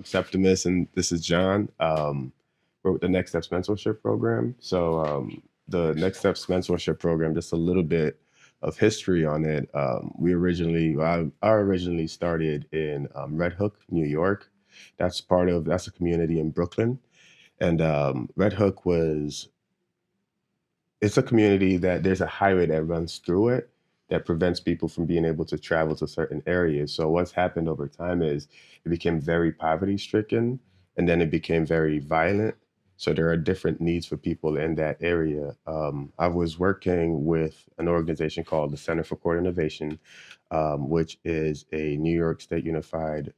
Septimus, and this is John. We're with the Next Steps Mentorship Program. The Next Steps Mentorship Program, just a little bit of history on it. I originally started in Red Hook, New York. That's a community in Brooklyn. And Red Hook it's a community that there's a highway that runs through it that prevents people from being able to travel to certain areas. So what's happened over time is it became very poverty stricken and then it became very violent. So there are different needs for people in that area. I was working with an organization called the Center for Court Innovation, which is a New York State Unified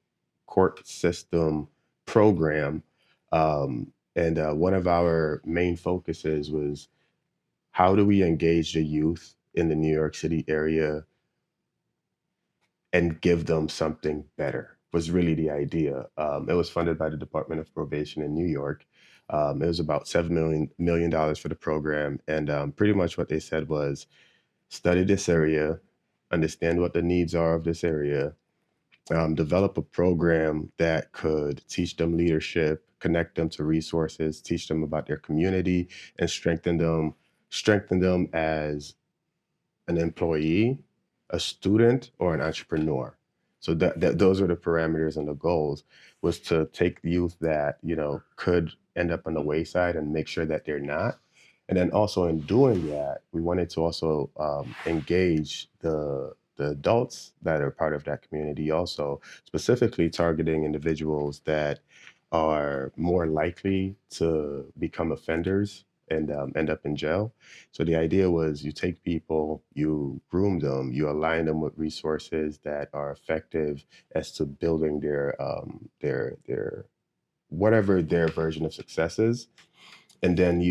Court System program. And One of our main focuses was how do we engage the youth in the New York City area and give them something better was really the idea. It was funded by the Department of Probation in New York. It was about $7 million for the program. And pretty much what they said was study this area, understand what the needs are of this area, develop a program that could teach them leadership, connect them to resources, teach them about their community, and strengthen them as an employee, a student, or an entrepreneur. So those are the parameters and the goals was to take the youth that, could end up on the wayside and make sure that they're not. And then also in doing that, we wanted to also engage the adults that are part of that community also, specifically targeting individuals that are more likely to become offenders and end up in jail. So the idea was you take people, you groom them, you align them with resources that are effective as to building their whatever their version of success is, and then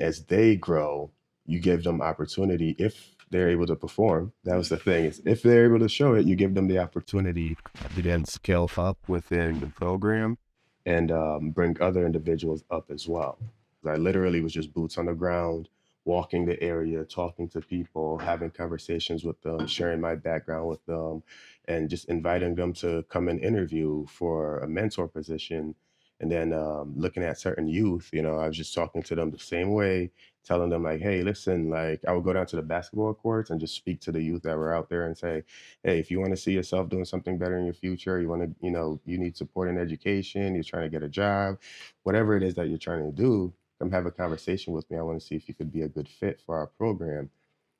as they grow, you give them opportunity if they're able to perform. That was the thing, is if they're able to show it, you give them the opportunity to then scale up within the program and bring other individuals up as well. I literally was just boots on the ground, walking the area, talking to people, having conversations with them, sharing my background with them, and just inviting them to come and interview for a mentor position. And then looking at certain youth, I was just talking to them the same way, telling them like, hey, listen, like I would go down to the basketball courts and just speak to the youth that were out there and say, hey, if you want to see yourself doing something better in your future, you want to, you need support in education, you're trying to get a job, whatever it is that you're trying to do, come have a conversation with me. I want to see if you could be a good fit for our program.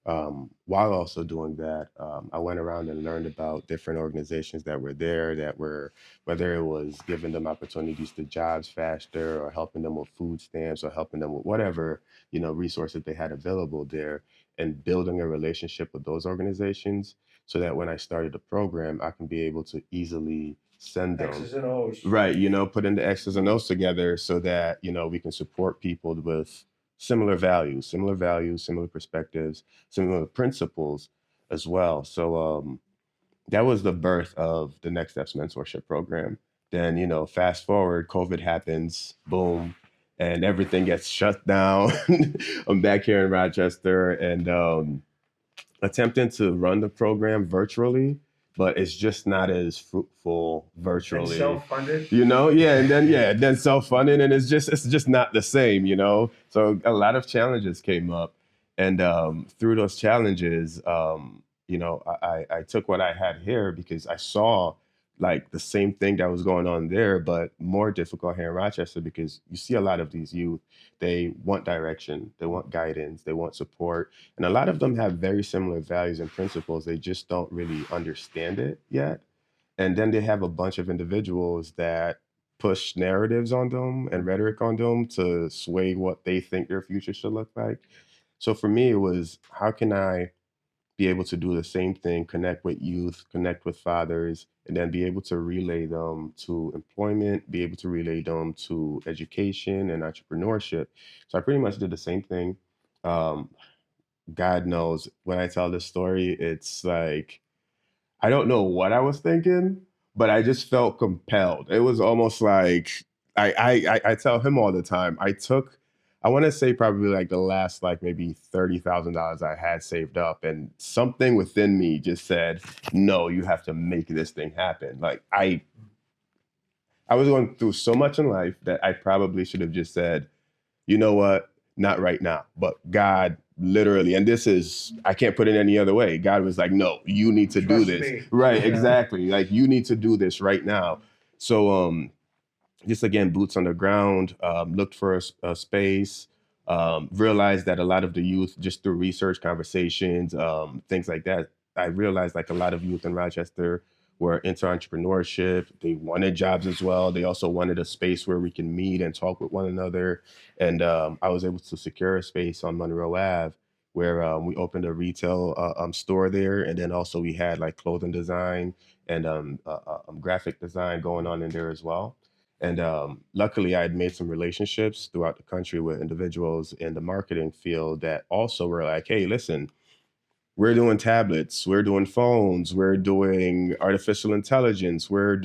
While also doing that, I went around and learned about different organizations that were there that were, whether it was giving them opportunities to jobs faster or helping them with food stamps or helping them with whatever, resources they had available there, and building a relationship with those organizations so that when I started the program, I can be able to easily send them. X's and O's. Right, putting the X's and O's together so that, we can support people with similar values, similar perspectives, similar principles as well. So that was the birth of the Next Steps Mentorship Program. Then, fast forward, COVID happens, boom, and everything gets shut down. I'm back here in Rochester and attempting to run the program virtually, but it's just not as fruitful And virtually. self-funded. Yeah, and then self-funding, and it's just not the same. So a lot of challenges came up, and through those challenges, I took what I had here because I saw like the same thing that was going on there, but more difficult here in Rochester because you see a lot of these youth. They want direction, they want guidance, they want support, and a lot of them have very similar values and principles. They just don't really understand it yet. And then they have a bunch of individuals that push narratives on them and rhetoric on them to sway what they think their future should look like. So for me, it was how can I be able to do the same thing, connect with youth, connect with fathers, and then be able to relay them to employment, be able to relay them to education and entrepreneurship. So I pretty much did the same thing. Um, God knows when I tell this story, it's like I don't know what I was thinking, but I just felt compelled. It was almost like I tell him all the time. I want to say probably like the last like maybe $30,000 I had saved up, and something within me just said, no, you have to make this thing happen. Like I was going through so much in life that I probably should have just said, you know what, not right now. But God literally, and this is, I can't put it any other way. God was like, no, you need to do this. Right, exactly. Like, you need to do this right now. So just again, boots on the ground, looked for a space, realized that a lot of the youth, just through research, conversations, things like that, I realized like a lot of youth in Rochester were into entrepreneurship. They wanted jobs as well. They also wanted a space where we can meet and talk with one another. And I was able to secure a space on Monroe Ave where we opened a retail store there. And then also we had like clothing design and graphic design going on in there as well. And luckily, I had made some relationships throughout the country with individuals in the marketing field that also were like, hey, listen, we're doing tablets, we're doing phones, we're doing artificial intelligence, we're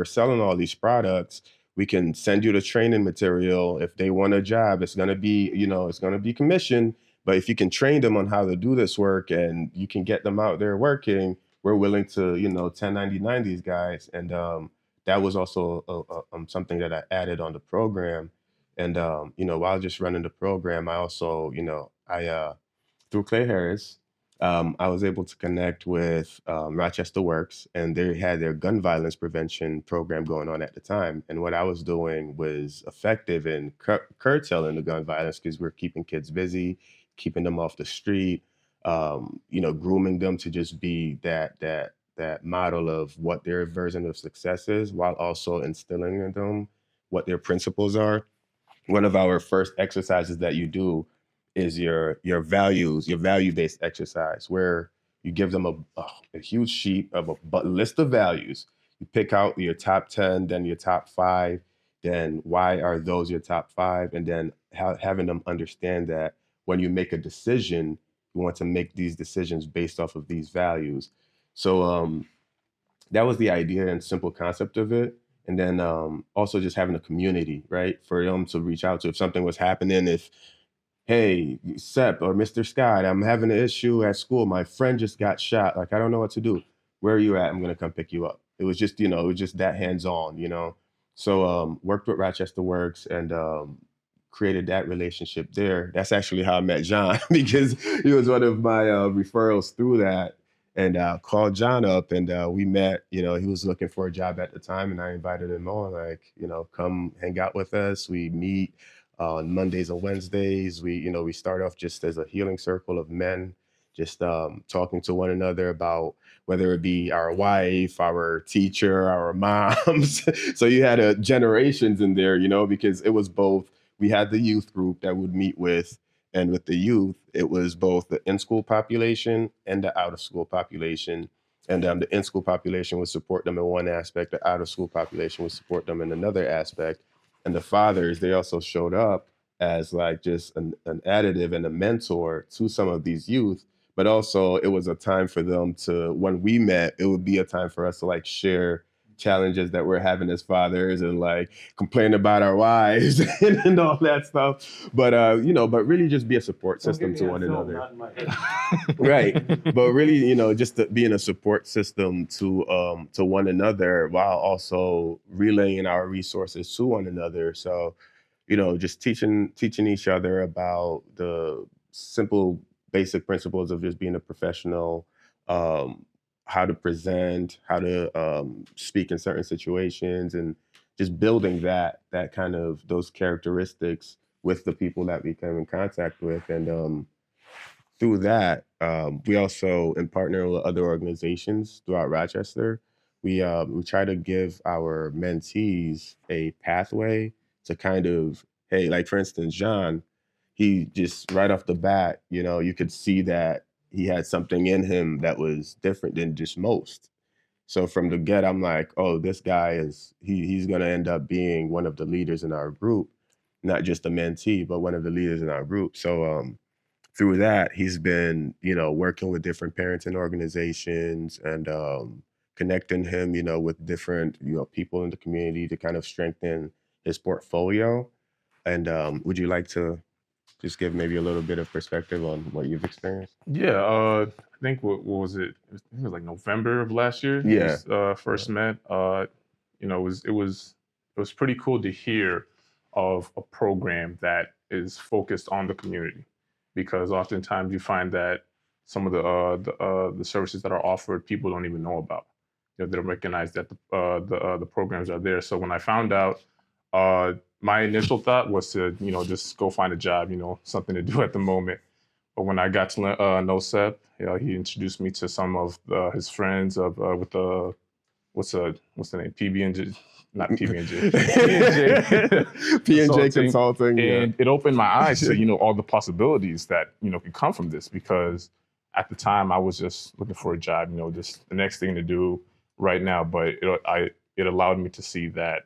selling all these products. We can send you the training material. If they want a job, it's gonna be, it's gonna be commission. But if you can train them on how to do this work and you can get them out there working, we're willing to, 1099 these guys. And that was also something that I added on the program. And while just running the program, I also, through Clay Harris, I was able to connect with Rochester Works, and they had their gun violence prevention program going on at the time. And what I was doing was effective in curtailing the gun violence because we're keeping kids busy, keeping them off the street, grooming them to just be that model of what their version of success is, while also instilling in them what their principles are. One of our first exercises that you do is your values, your value-based exercise, where you give them a huge sheet of a list of values. You pick out your top 10, then your top 5, then why are those your top 5, and then having them understand that when you make a decision, you want to make these decisions based off of these values. So that was the idea and simple concept of it. And then also just having a community, right, for them to reach out to if something was happening. If, hey, Sep or Mr. Scott, I'm having an issue at school. My friend just got shot. Like, I don't know what to do. Where are you at? I'm gonna come pick you up. It was just, it was just that hands-on. So worked with Rochester Works and created that relationship there. That's actually how I met John because he was one of my referrals through that. And called John up and we met. He was looking for a job at the time, and I invited him on, like, come hang out with us. We meet on Mondays and Wednesdays. We start off just as a healing circle of men, just talking to one another about whether it be our wife, our teacher, our moms. So you had generations in there, because it was both. We had the youth group that would meet with, and with the youth, it was both the in-school population and the out-of-school population. And the in-school population would support them in one aspect, the out-of-school population would support them in another aspect. And the fathers, they also showed up as like just an additive and a mentor to some of these youth. But also it was a time for them to, when we met, it would be a time for us to like share challenges that we're having as fathers and like complain about our wives and all that stuff. But but really just be a support system to one another. Right. But really, just being a support system to one another while also relaying our resources to one another. So, just teaching each other about the simple basic principles of just being a professional, how to present, how to speak in certain situations, and just building that kind of those characteristics with the people that we come in contact with. And through that, we also in partner with other organizations throughout Rochester. We try to give our mentees a pathway to kind of, hey, like for instance, John, he just right off the bat, you could see that he had something in him that was different than just most. So from the get, I'm like, oh, this guy he's gonna end up being one of the leaders in our group, not just a mentee, but one of the leaders in our group. So through that, he's been, working with different parenting organizations and connecting him, with different, people in the community to kind of strengthen his portfolio. And would you like to just give maybe a little bit of perspective on what you've experienced? Yeah, I think what was it? I think it was like November of last year. Yeah. We first met. it was pretty cool to hear of a program that is focused on the community, because oftentimes you find that some of the services that are offered, people don't even know about. They don't recognize that the programs are there. So when I found out, my initial thought was to just go find a job, something to do at the moment. But when I got to know Seb, he introduced me to some of his friends of with the what's the name, PB&J, not PB&J, P&J P&J Consulting, Consulting, yeah. and it opened my eyes to all the possibilities that can come from this. Because at the time I was just looking for a job, just the next thing to do right now. But it allowed me to see that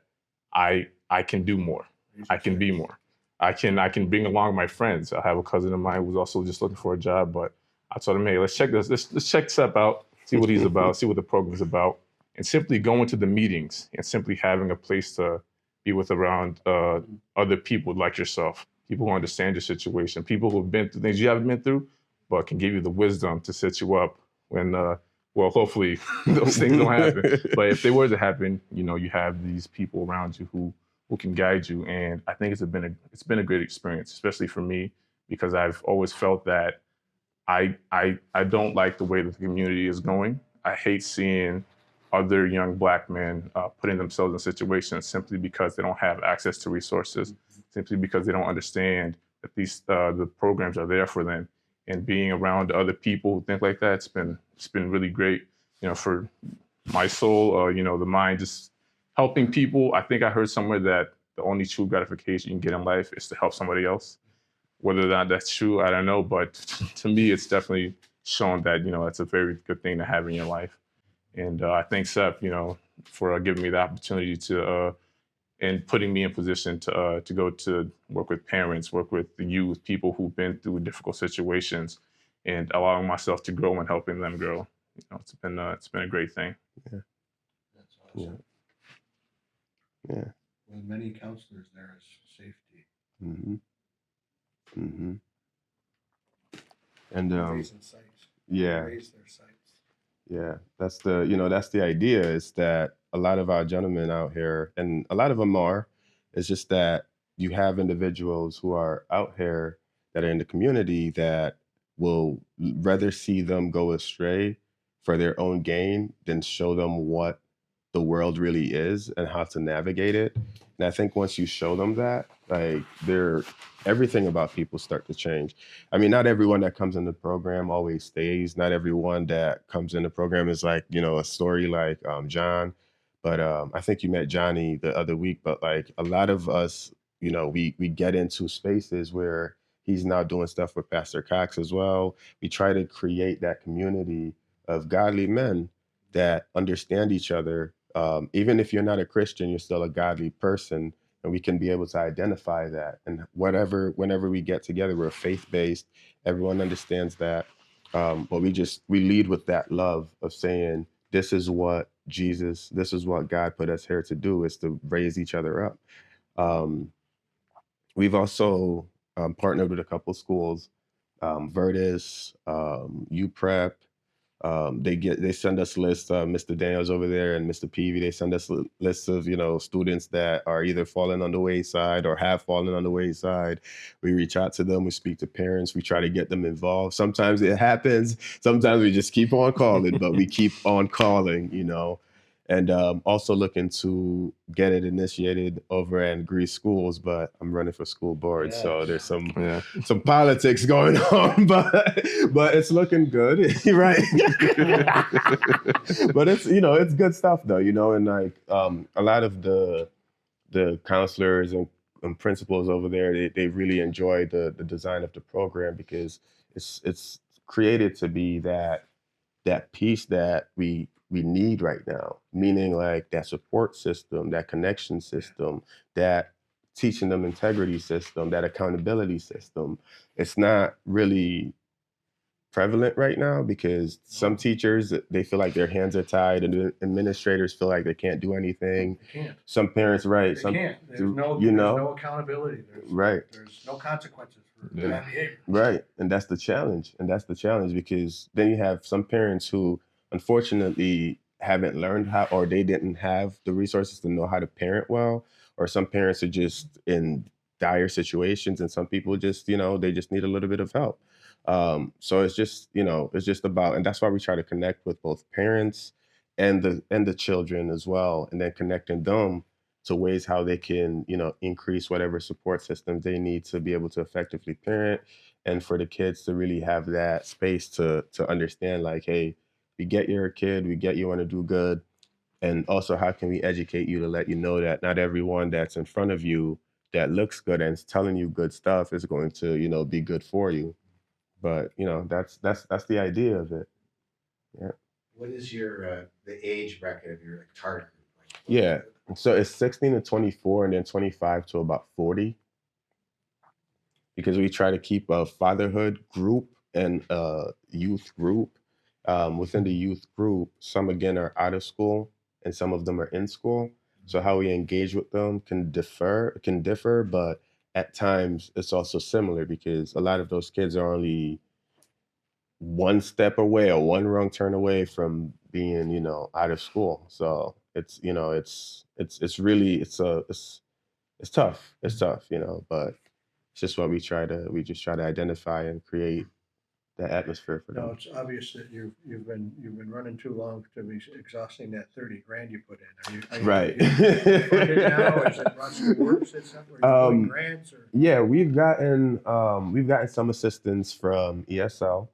I can do more. I can be more. I can bring along my friends. I have a cousin of mine who's also just looking for a job, but I told him, hey, let's check this. Let's check Sep out, see what he's about, see what the program's about, and simply going to the meetings and simply having a place to be with around other people like yourself, people who understand your situation, people who have been through things you haven't been through, but can give you the wisdom to set you up when, well, hopefully those things don't happen. But if they were to happen, you have these people around you who can guide you. And I think it's been a great experience, especially for me, because I've always felt that I don't like the way that the community is going. I hate seeing other young Black men putting themselves in situations simply because they don't have access to resources, simply because they don't understand that the programs are there for them. And being around other people who think like that, it's been really great, for my soul, the mind, just helping people. I think I heard somewhere that the only true gratification you can get in life is to help somebody else. Whether or not that's true, I don't know. But to me, it's definitely shown that, it's a very good thing to have in your life. And I thank Seth, for giving me the opportunity to, and putting me in position to go to work with parents, work with the youth, people who've been through difficult situations, and allowing myself to grow and helping them grow. It's been a great thing. Yeah. That's awesome. Yeah. With many counselors, there is safety. Mm-hmm. Mm-hmm. And Raising sites. yeah. Raise their sites. Yeah, that's the idea, is that a lot of our gentlemen out here, and a lot of them are, it's just that you have individuals who are out here that are in the community that will rather see them go astray for their own gain than show them what the world really is and how to navigate it. And I think once you show them that, like, everything about people start to change. I mean, not everyone that comes in the program always stays. Not everyone that comes in the program is like, a story like John. But I think you met Johnny the other week. But like a lot of us, we get into spaces where he's now doing stuff with Pastor Cox as well. We try to create that community of godly men that understand each other. Even if you're not a Christian, you're still a godly person, and we can be able to identify that. And whenever we get together, we're faith-based. Everyone understands that. But we lead with that love of saying, this is what God put us here to do, is to raise each other up. We've also partnered with a couple schools, Vertus, UPrep. They send us lists. Mr. Daniels over there and Mr. Peavy, they send us lists of students that are either falling on the wayside or have fallen on the wayside. We reach out to them. We speak to parents. We try to get them involved. Sometimes it happens. Sometimes we just keep on calling, but we keep on calling. And also looking to get it initiated over at Greece schools, but I'm running for school board, so there's some politics going on, but it's looking good, right? But it's good stuff though, and like a lot of the counselors and principals over there, they really enjoy the design of the program, because it's created to be that piece that we need right now, meaning like that support system, that connection system, that teaching them integrity system, that accountability system. It's not really prevalent right now, because some teachers, they feel like their hands are tied, and the administrators feel like they can't do anything. They can't. Some parents, right? They can't. There's no accountability. There's no consequences for bad behavior. Right. And that's the challenge. Because then you have some parents who unfortunately haven't learned how, or they didn't have the resources to know how to parent well, or some parents are just in dire situations, and some people just, they just need a little bit of help. So it's just, it's just about, and that's why we try to connect with both parents and the children as well, and then connecting them to ways how they can, increase whatever support systems they need to be able to effectively parent, and for the kids to really have that space to understand, like, hey, we get you're a kid, we get you want to do good, and also how can we educate you to let you know that not everyone that's in front of you that looks good and is telling you good stuff is going to, be good for you. But that's the idea of it. Yeah. What is your the age bracket of your target group? Like, Yeah. So it's 16 to 24, and then 25 to about 40, because we try to keep a fatherhood group and a youth group. Within the youth group, some again are out of school and some of them are in school. So how we engage with them can differ, but at times it's also similar, because a lot of those kids are only one step away or one wrong turn away from being, out of school. So it's really it's tough. It's tough, but it's just what we just try to identify and create the atmosphere for No, them. it's obvious that you've been running too long to be exhausting that 30 grand you put in. Right. Are you funded now? Is it Russell Works or something? Are you doing grants or? Yeah, we've gotten some assistance from ESL.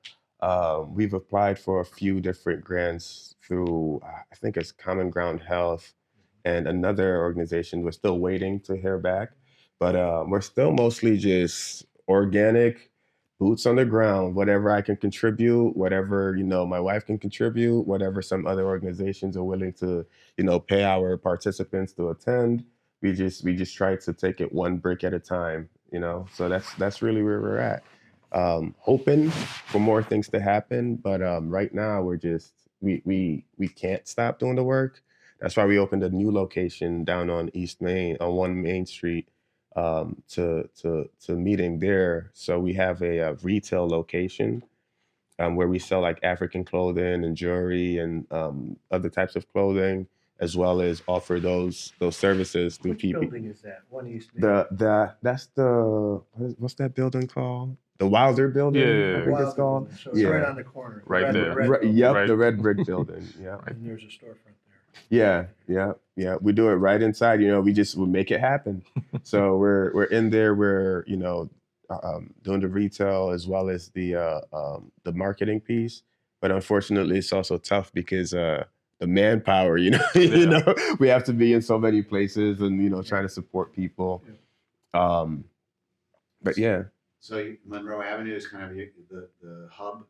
We've applied for a few different grants through, I think it's Common Ground Health and another organization. We're still waiting to hear back, but we're still mostly just organic, boots on the ground. Whatever I can contribute, whatever my wife can contribute, whatever some other organizations are willing to pay our participants to attend. We just try to take it one brick at a time. So that's really where we're at. Hoping for more things to happen, but right now we can't stop doing the work. That's why we opened a new location down on East Main, on 1 Main Street, to meeting there. So we have a retail location, where we sell like African clothing and jewelry and other types of clothing, as well as offer those services through Which people. building is that? One East Main? That's what's that building called? The Wilder Building, Yeah. I think it's Wilder called. building. So it's Yeah. right on the corner. Right Red- there. red Right, building. yep, Right. the red brick building. Yeah. And there's a storefront there. Yeah. We do it right inside. We make it happen. So we're in there. We're doing the retail as well as the marketing piece. But unfortunately, it's also tough because the manpower. We have to be in so many places and trying to support people. But yeah. So Monroe Avenue is kind of the hub?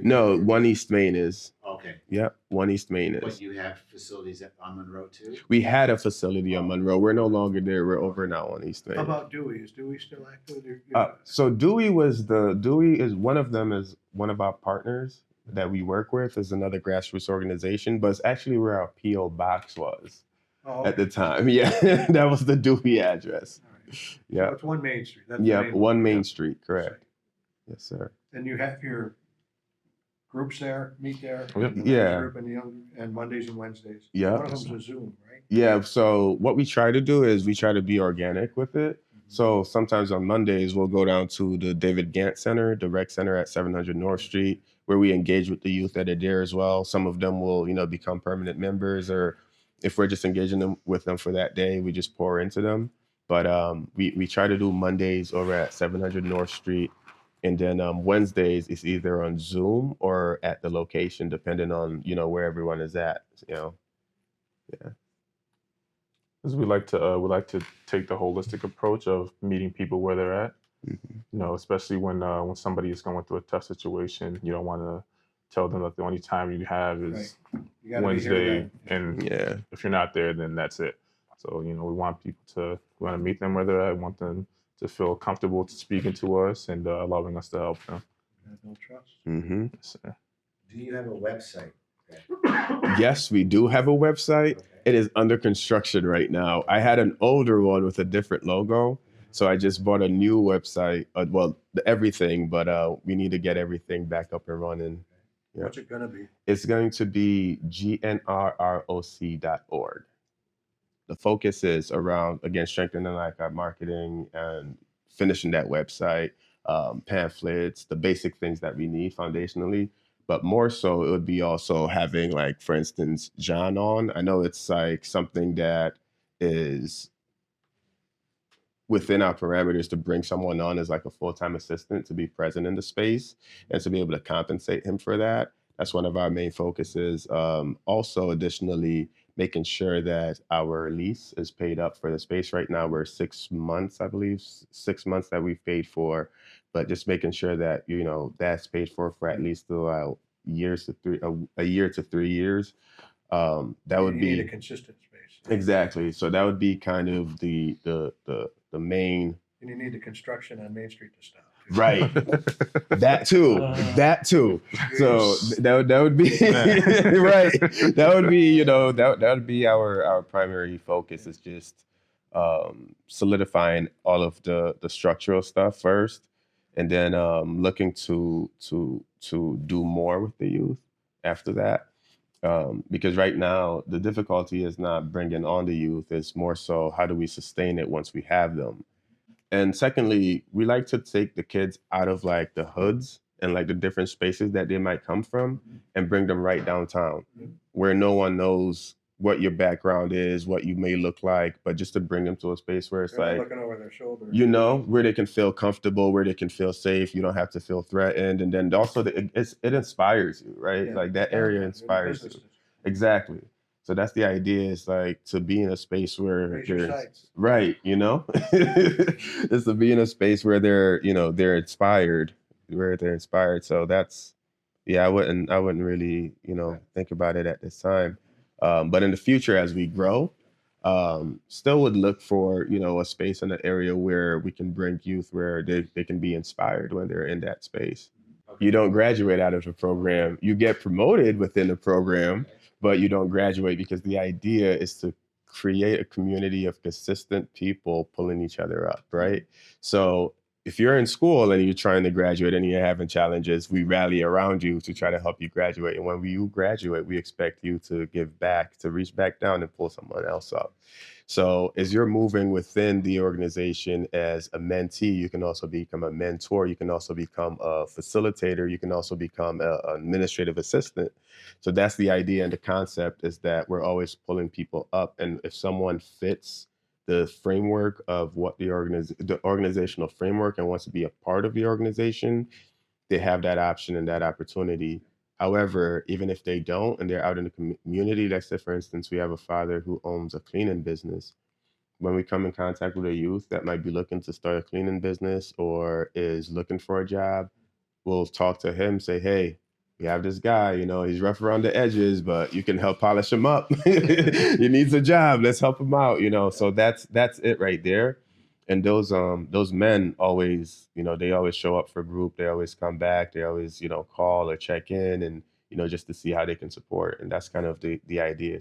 No, 1 East Main is. Okay. Yep, 1 East Main is. But you have facilities on Monroe too? We had a facility on Monroe. We're no longer there. We're over now on East Main. How about Dewey? Is Dewey still active? So Dewey is one of them, is one of our partners that we work with, is another grassroots organization, but it's actually where our P.O. box was at the time. Yeah, that was the Dewey address. All right. Yeah. So it's 1 Main Street. That's the Yep, name. 1 Main Street, correct. Yes, sir. And you have your groups there, meet there? Yep. The Yeah. group and Mondays and Wednesdays. Yep. One of them's a Zoom, right? Yeah, so what we try to do is we try to be organic with it. So sometimes on Mondays, we'll go down to the David Gant Center, the rec center at 700 North Street, where we engage with the youth that are there as well. Some of them will, become permanent members, or if we're just engaging with them for that day, we just pour into them. But we try to do Mondays over at 700 North Street. And then Wednesdays is either on Zoom or at the location, depending on, where everyone is at, Yeah. Because we like to take the holistic approach of meeting people where they're at. Mm-hmm. Especially when somebody is going through a tough situation, you don't want to tell them that the only time you have is You gotta be Wednesday, here and Yeah. if you're not there, then that's it. So we want people we want to meet them where they're at. We want them to feel comfortable to speaking to us and allowing us to help them. then. No trust. Mm-hmm. So, Do you have a website? Yes, we do have a website. Okay. It is under construction right now. I had an older one with a different logo, so I just bought a new website. Everything, but we need to get everything back up and running. Yeah. What's it gonna be? It's going to be gnrroc.org. The focus is around, again, strengthening like our marketing and finishing that website, pamphlets, the basic things that we need foundationally. But more so, it would be also having, like, for instance, John on. I know it's like something that is within our parameters to bring someone on as like a full-time assistant to be present in the space and to be able to compensate him for that. That's one of our main focuses. Also, additionally, making sure that our lease is paid up for the space. Right now, we're 6 months, I believe, 6 months that we've paid for, but just making sure that, you know, that's paid for at least a year to 3 years. That would You be need a consistent space. exactly. So that would be kind of the main. And you need the construction on Main Street to stop. Right. That too. That too. So that would be right. That would be, you know, that would be our primary focus is just solidifying all of the structural stuff first, and then looking to do more with the youth after that. Because right now the difficulty is not bringing on the youth; it's more so how do we sustain it once we have them. And secondly, we like to take the kids out of like the hoods and like the different spaces that they might come from and bring them right downtown where no one knows what your background is, what you may look like, but just to bring them to a space where it's They're not like, looking over their shoulder. you know, where they can feel comfortable, where they can feel safe. You don't have to feel threatened. And then also it inspires you, right? Yeah. Like that area inspires you. Exactly. So that's the idea, is like to be in a space where Raise your sights. right, you know, is to be in a space where they're, you know, they're inspired, where they're inspired. So that's, yeah, I wouldn't really, you know, think about it at this time. But in the future, as we grow, still would look for, you know, a space in the area where we can bring youth where they can be inspired when they're in that space. You don't graduate out of the program. You get promoted within the program, but you don't graduate, because the idea is to create a community of consistent people pulling each other up, right? So if you're in school and you're trying to graduate and you're having challenges, we rally around you to try to help you graduate. And when you graduate, we expect you to give back, to reach back down and pull someone else up. So as you're moving within the organization as a mentee, you can also become a mentor. You can also become a facilitator. You can also become an administrative assistant. So that's the idea, and the concept is that we're always pulling people up. And if someone fits the framework of what the organizational framework and wants to be a part of the organization, they have that option and that opportunity. However, even if they don't and they're out in the community, let's say, for instance, we have a father who owns a cleaning business. When we come in contact with a youth that might be looking to start a cleaning business or is looking for a job, we'll talk to him, say, hey, we have this guy, you know, he's rough around the edges, but you can help polish him up. He needs a job. Let's help him out, you know. So that's it right there. And those men always, you know, they always show up for group. They always come back. They always, you know, call or check in and, you know, just to see how they can support. And that's kind of the idea.